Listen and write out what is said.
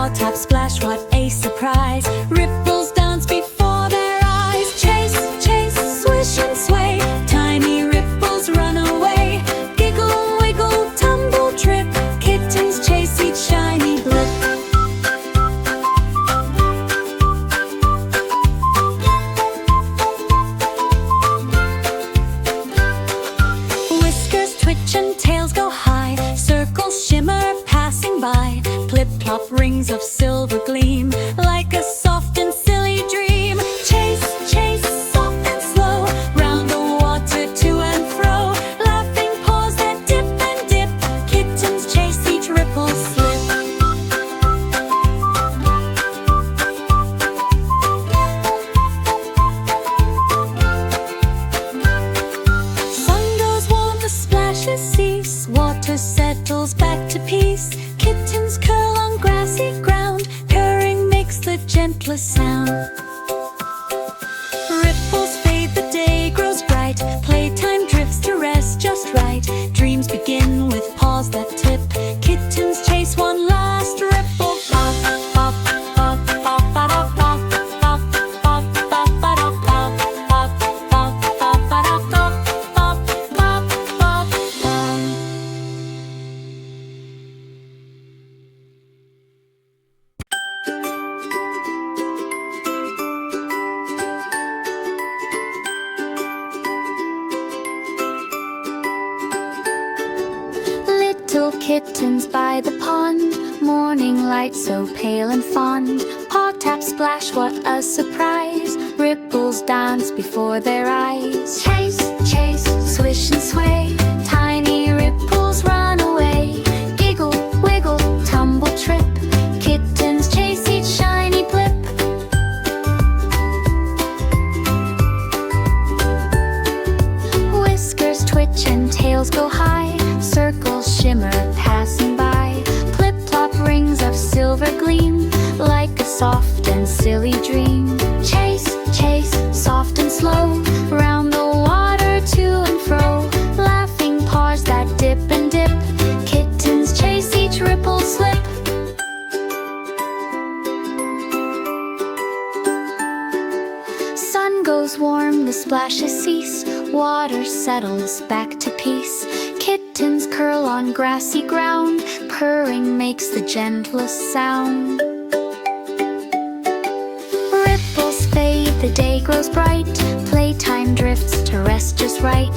Paw tap splash, what a surprise! Ripples dance before their eyes. Chase, chase, swish and sway, tiny ripples run away. Giggle, wiggle, tumble, trip, kittens chase each shiny blip. Whiskers twitch and tails go high, circles shimmer passing by. Plip-plop rings of silver gleam, like a soft and silly dream. Chase, chase, soft and slow, round the water to and fro. Laughing paws that dip and dip, kittens chase each ripple slip. Sun goes warm, the splashes cease, water settles back to peace. Kittens curl on grassy ground, purring makes the gentlest sound. Ripples fade, the day grows bright, playtime drifts to rest just right. Dreams begin with paws that tip, kittens chase one last ripple. Pop, pop, pop, pop, pop, pop, pop, pop, pop, pop, pop, pop, pop, pop, pop, pop, pop, pop. Little kittens by the pond, morning light so pale and fond. Paw tap splash, what a surprise! Ripples dance before their eyes. Chase, chase, swish and sway, tiny ripples run away. Giggle, wiggle, tumble, trip, kittens chase each shiny blip. Whiskers twitch and tails go high, circles shimmer passing by. Plip-plop rings of silver gleam, like a soft and silly dream. Chase, chase, soft and slow, round the water to and fro. Laughing paws that dip and dip, kittens chase each ripple slip. Sun goes warm, the splashes cease, water settles back to peace. Kittens curl on grassy ground, purring makes the gentlest sound. Ripples fade, the day grows bright, playtime drifts to rest just right.